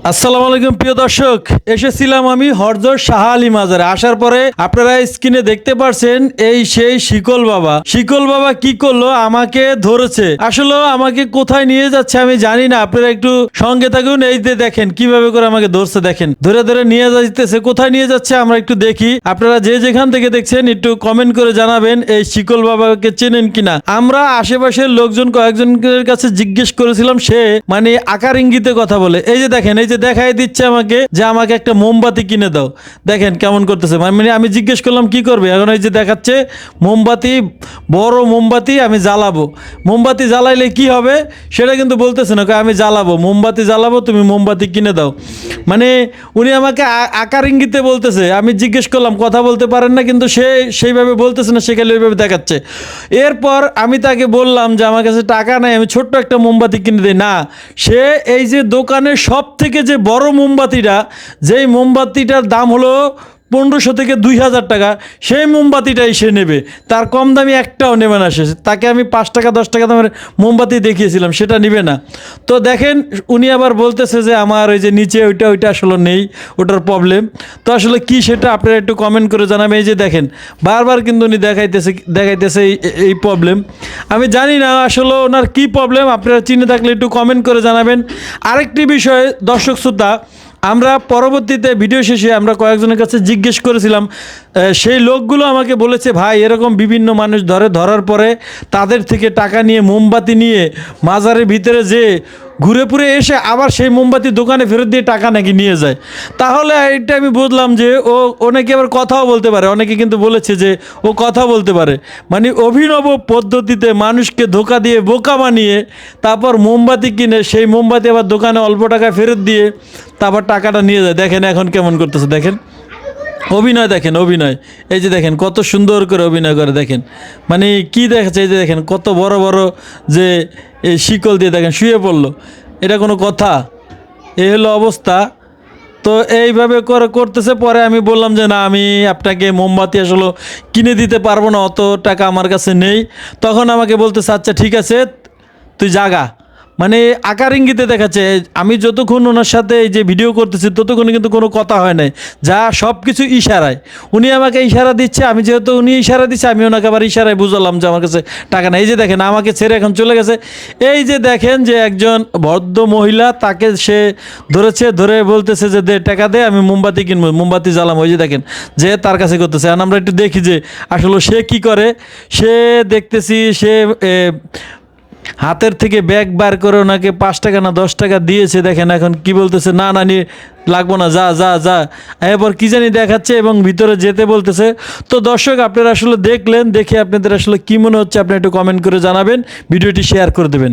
আসসালামু আলাইকুম প্রিয় দর্শক, এসেছিলাম আমি হরজত শাহ আলী মাজারে। আসার পরে আপনারা স্ক্রিনে দেখতে পারছেন এই সেই শিকল বাবা। শিকল বাবা কি করলো, আমাকে ধরেছে। আসলে আমাকে কোথায় নিয়ে যাচ্ছে আমি জানি না, আপনারা একটু সঙ্গে থাকুন। এই যে দেখেন কিভাবে করে আমাকে ধরছে, দেখেন ধরে ধরে নিয়ে যাইতেছে। কোথায় নিয়ে যাচ্ছে আমরা একটু দেখি। আপনারা যে যেখান থেকে দেখছেন একটু কমেন্ট করে জানাবেন এই শিকল বাবাকে চেনেন কিনা। আমরা আশেপাশের লোকজন কয়েকজনের কাছে জিজ্ঞেস করেছিলাম, সে মানে আকার ইঙ্গিতে কথা বলে। এই যে দেখেন, এই যে দেখাই দিচ্ছে আমাকে যে আমাকে একটা মোমবাতি কিনে দাও। দেখেন কেমন করতেছে, মানে আমি জিজ্ঞেস করলাম কি করবে। এখন এই যে দেখাচ্ছে মোমবাতি, বড় মোমবাতি আমি জ্বালাবো। মোমবাতি জ্বালাইলে কি হবে সেটা কিন্তু বলতেছে না, আমি জ্বালাবো, মোমবাতি জ্বালাবো, তুমি মোমবাতি কিনে দাও। মানে উনি আমাকে আকার ইঙ্গিতে বলতেছে। আমি জিজ্ঞেস করলাম কথা বলতে পারেন না, কিন্তু সে সেইভাবে বলতেছে না, সেখানে ওইভাবে দেখাচ্ছে। এরপর আমি তাকে বললাম যে আমার কাছে টাকা নাই, আমি ছোট্ট একটা মোমবাতি কিনে দিই। না, সে এই যে দোকানের সব থেকে যে বড় মোমবাতিটা, যেই মোমবাতিটার দাম হলো 1500 থেকে 2000 টাকা, সেই মোমবাতিটাই সে নেবে। তার কম দামি একটাও নেবে না সে। তাকে আমি 5 টাকা 10 টাকা দামের মোমবাতি দেখিয়েছিলাম, সেটা নেবে না। তো দেখেন উনি আবার বলতেছে যে আমার ওই যে নিচে ওইটা আসলে নেই, ওটার প্রবলেম। তো আসলে কি সেটা আপনারা একটু কমেন্ট করে জানাবেন। এই যে দেখেন বারবার কিন্তু উনি দেখাইতেছে এই প্রবলেম। আমি জানি না আসলে ওনার কি প্রবলেম, আপনারা চিনে থাকলে একটু কমেন্ট করে জানাবেন। আরেকটি বিষয় দর্শক শ্রোতা, আমরা পরবর্তীতে ভিডিও শেষে আমরা কয়েকজনের কাছে জিজ্ঞেস করেছিলাম, সেই লোকগুলো আমাকে বলেছে ভাই এরকম বিভিন্ন মানুষ ধরার পরে তাদের থেকে টাকা নিয়ে মোমবাতি নিয়ে মাজারের ভিতরে যে ঘুরে পুরে এসে আবার সেই মোমবাতি দোকানে ফেরত দিয়ে টাকা নাকি নিয়ে যায়। তাহলে এটা আমি বুঝলাম যে ও নাকি আবার কথাও বলতে পারে। অনেকে কিন্তু বলেছে যে ও কথা বলতে পারে। মানে অভিনব পদ্ধতিতে মানুষকে ধোকা দিয়ে বোকা বানিয়ে তারপর মোমবাতি কিনে সেই মোমবাতি আবার দোকানে অল্প টাকায় ফেরত দিয়ে তারপর টাকাটা নিয়ে যায়। দেখেন এখন কেমন করতেছে, দেখেন অভিনয়, দেখেন অভিনয়। এই যে দেখেন কত সুন্দর করে অভিনয় করে, দেখেন মানে কি দেখাচ্ছে। এই যে দেখেন কত বড় বড় যে এই শিকল দিয়ে দেখেন শুয়ে পড়লো। এটা কোনো কথা? এই হলো অবস্থা। তো এইভাবে করতেছে। পরে আমি বললাম যে না, আমি আপনাকে মোমবাতি আসলে কিনে দিতে পারবো না, অত টাকা আমার কাছে নেই। তখন আমাকে বলতেছে আচ্ছা ঠিক আছে তুই জাগা। মানে আকার ইঙ্গিতে দেখাচ্ছে। আমি যতক্ষণ ওনার সাথে এই যে ভিডিও করতেছি ততক্ষণে কিন্তু কোনো কথা হয় নাই, যা সব কিছু ইশারায়। উনি আমাকে ইশারা দিচ্ছে, আমি যেহেতু উনি ইশারা দিচ্ছে আমি ওনাকে আবার ইশারায় বুঝালাম যে আমার কাছে টাকা নেই। এই যে দেখেন আমাকে ছেড়ে এখন চলে গেছে। এই যে দেখেন যে একজন ভদ্র মহিলা, তাকে সে ধরেছে, ধরে বলতেছে যে দে টাকা দে, আমি মোমবাতি কিনবো, মোমবাতি জ্বালাম। ওই যে দেখেন যে তার কাছে করতেছে। আর আমরা একটু দেখি যে আসলে সে কি করে। সে দেখতেছি সে হাতের থেকে ব্যাগ বার করে ওনাকে 5 টাকা না 10 টাকা দিয়েছে। দেখেন এখন কি বলতেছে, না না নিয়ে লাগবো না, যা যা যা। এরপর কি জানি দেখাচ্ছে এবং ভিতরে যেতে বলতেছে। তো দর্শক আপনারা আসলে দেখলেন, দেখে আপনাদের আসলে কি মনে হচ্ছে আপনি একটু কমেন্ট করে জানাবেন, ভিডিওটি শেয়ার করে দেবেন।